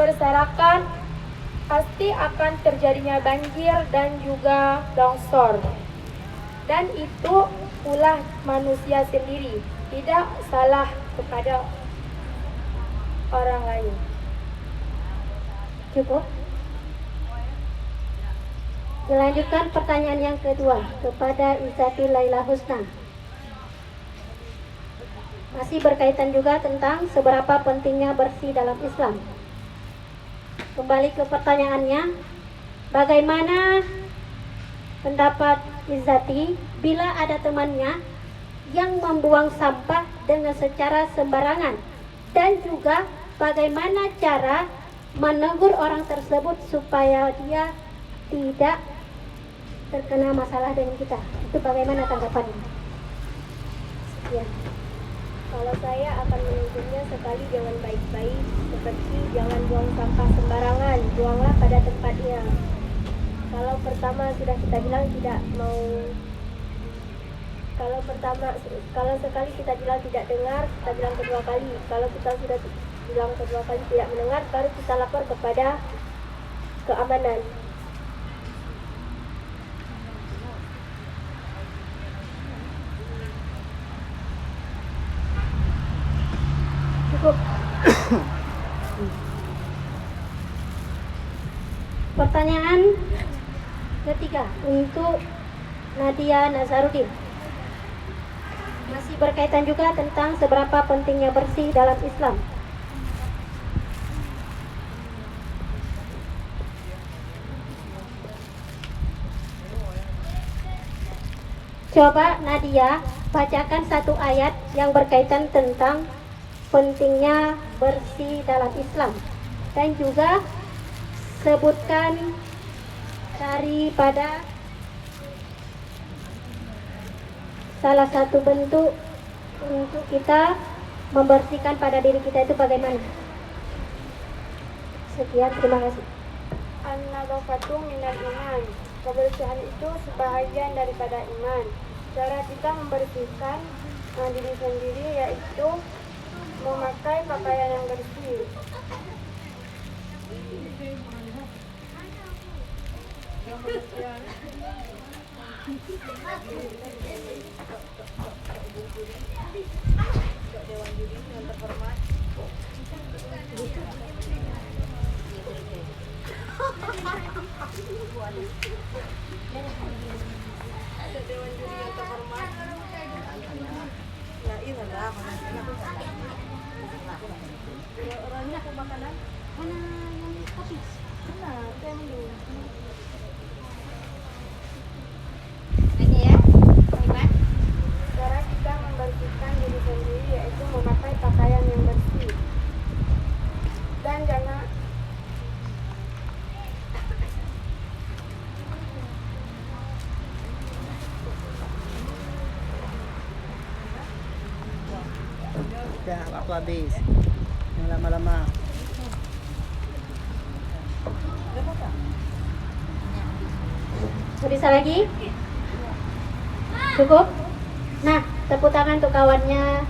berserakan, pasti akan terjadinya banjir dan juga longsor. Dan itu ulah manusia sendiri, tidak salah kepada orang lain. Cukup. Dilanjutkan pertanyaan yang kedua kepada Izzati Laila Husna. Masih berkaitan juga tentang seberapa pentingnya bersih dalam Islam. Kembali ke pertanyaannya, bagaimana pendapat Izzati bila ada temannya yang membuang sampah dengan secara sembarangan, dan juga bagaimana cara menegur orang tersebut supaya dia tidak terkena masalah dengan kita. Itu bagaimana tanggapannya? Sekian. Kalau saya akan menegurnya sekali dengan baik-baik, seperti jangan buang sampah sembarangan, buanglah pada tempatnya. Kalau pertama sudah kita bilang tidak mau, kalau sekali kita bilang tidak dengar, kita bilang kedua kali. Kalau kita sudah bilang kedua kali tidak mendengar, baru kita lapor kepada keamanan. Cukup. Pertanyaan ketiga untuk Nadia Nazarudin. Masih berkaitan juga tentang seberapa pentingnya bersih dalam Islam. Coba Nadia bacakan satu ayat yang berkaitan tentang pentingnya bersih dalam Islam, dan juga sebutkan daripada salah satu bentuk untuk kita membersihkan pada diri kita itu bagaimana. Sekian, terima kasih. An-nadhafatu minal iman. Kebersihan itu sebahagian daripada iman. Cara kita membersihkan diri sendiri yaitu memakai pakaian yang bersih. Cara kita membersihkan diri sendiri yaitu memakai pakaian yang bersih. Dan jangan Ya, waktu habis. Yang lama-lama. Bisa lagi? Cukup? Nah, tepuk tangan untuk kawannya.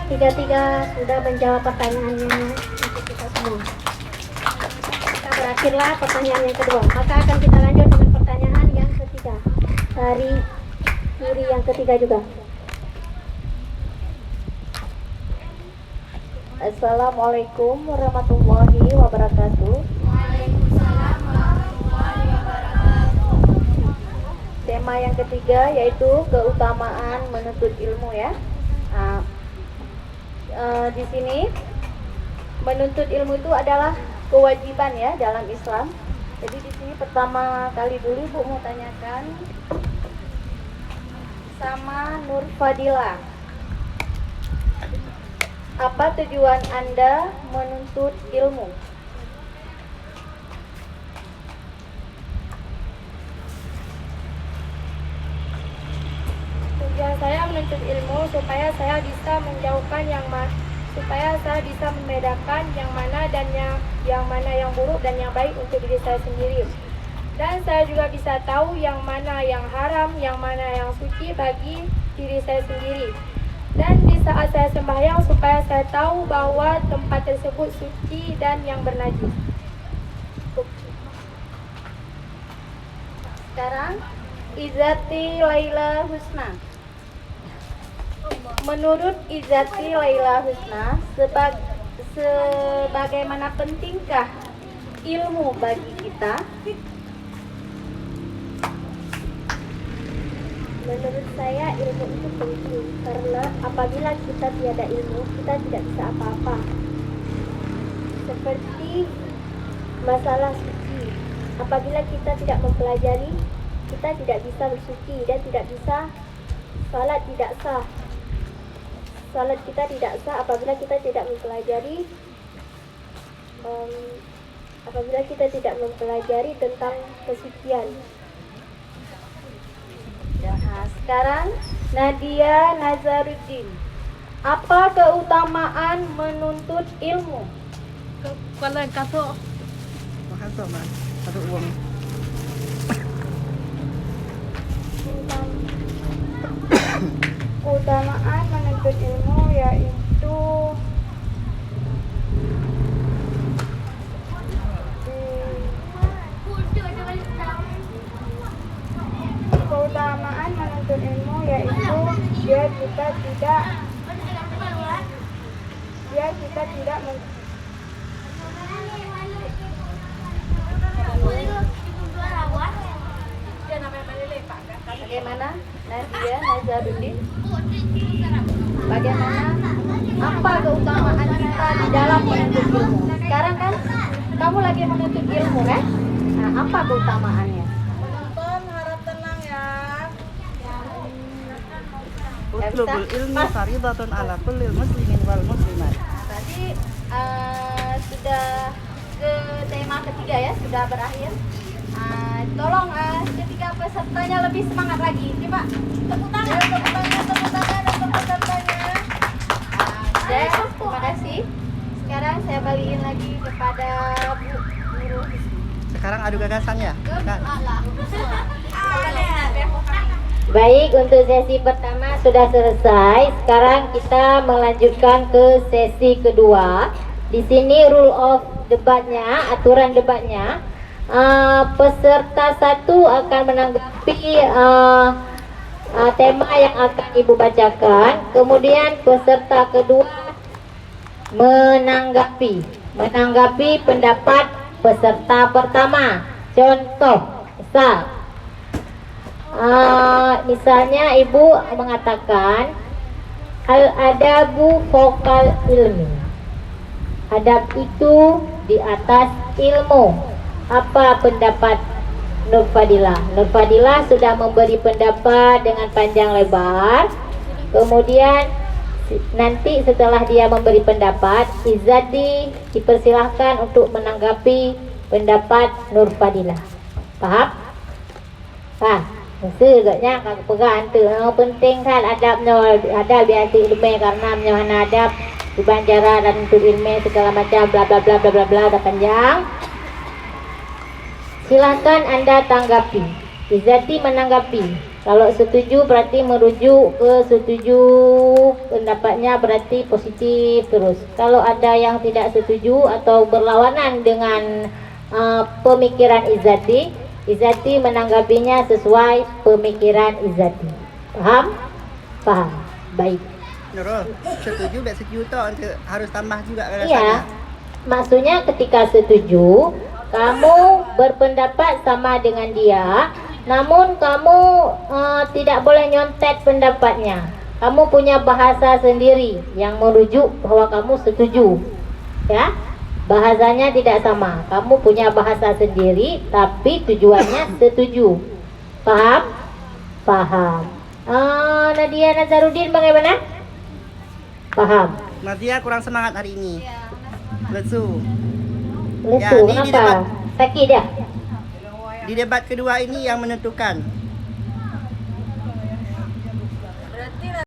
Tiga-tiga sudah menjawab pertanyaannya untuk kita semua. Kita berakhirlah pertanyaan yang kedua. Maka akan kita lanjut dengan pertanyaan yang ketiga dari juri yang ketiga juga. Assalamualaikum warahmatullahi wabarakatuh. Tema yang ketiga yaitu keutamaan menuntut ilmu ya. Di sini menuntut ilmu itu adalah kewajiban ya dalam Islam. Jadi di sini pertama kali dulu Bu mau tanyakan sama Nur Fadila. Apa tujuan Anda menuntut ilmu? tujuan saya menuntut ilmu supaya saya bisa menjauhkan supaya saya bisa membedakan yang mana yang buruk dan yang baik untuk diri saya sendiri. Dan saya juga bisa tahu yang mana yang haram, yang mana yang suci bagi diri saya sendiri. Dan di saat saya sembahyang supaya saya tahu bahwa tempat tersebut suci dan yang bernajis. Sekarang Izzati Laila Husna. Menurut Izzati Laila Husna, sebagaimana pentingkah ilmu bagi kita? Menurut saya ilmu itu penting karena apabila kita tiada ilmu, kita tidak bisa apa-apa. Seperti masalah suci. Apabila kita tidak mempelajari, kita tidak bisa bersuci dan tidak bisa salat tidak sah. Salat kita tidak sah apabila kita tidak mempelajari tentang kesucian. Nah, sekarang Nadia Nazaruddin. Apa keutamaan menuntut ilmu? Kalau yang kasut. Kasut man. Kasut uang. Keutamaan menuntut ilmu yaitu kita tidak Bagaimana Nadia Nazaruddin? Bagaimana? Apa keutamaan kita di dalam menuntut ilmu? Sekarang kan kamu lagi menuntut ilmu kan? Nah, apa keutamaannya? Penonton harap tenang ya. Nggak bisa? Utlubul ilmi fardhatun ala kulli muslimin wal muslimat. Tadi sudah ke tema ketiga ya, sudah berakhir. Tolong ketika pesertanya lebih semangat lagi. Coba tepuk tangan, tepuk tangan untuk pesertanya. Terima kasih. Sekarang saya balikin lagi kepada Bu Nurul. Sekarang adu gagasannya. Kan? Baik, untuk sesi pertama sudah selesai. Sekarang kita melanjutkan ke sesi kedua. Di sini rule of debatnya, aturan debatnya. Peserta satu akan menanggapi tema yang akan ibu bacakan. Kemudian peserta kedua menanggapi pendapat peserta pertama. Contoh, misalnya ibu mengatakan al-adabu fokal ilmi. Adab itu di atas ilmu. Apa pendapat Nur Fadilah? Nur Fadilah sudah memberi pendapat dengan panjang lebar. Kemudian nanti setelah dia memberi pendapat, Izzati dipersilahkan untuk menanggapi pendapat Nur Fadilah. Paham? Mesti agaknya kagak pegang tu. Penting kan adabnya, adab biasa ilmu karena menyohana adab dibanjara dan untuk ilmu segala macam bla bla bla bla bla bla udah panjang. Silakan Anda tanggapi. Izzati menanggapi. Kalau setuju berarti merujuk ke setuju, pendapatnya berarti positif terus. Kalau ada yang tidak setuju atau berlawanan dengan pemikiran Izzati, Izzati menanggapinya sesuai pemikiran Izzati. Paham? Paham. Baik. Nurul, setuju tak setuju tau harus tambah juga gagasannya. Iya. Maksudnya ketika setuju, kamu berpendapat sama dengan dia, namun kamu tidak boleh nyontek pendapatnya. Kamu punya bahasa sendiri yang merujuk bahwa kamu setuju. Ya, bahasanya tidak sama. Kamu punya bahasa sendiri, tapi tujuannya setuju. Paham? Paham. Nadia Nazaruddin bagaimana? Paham. Nadia kurang semangat hari ini. Lesu. Lesu, ini kenapa? Sakit dia? Di debat kedua ini yang menentukan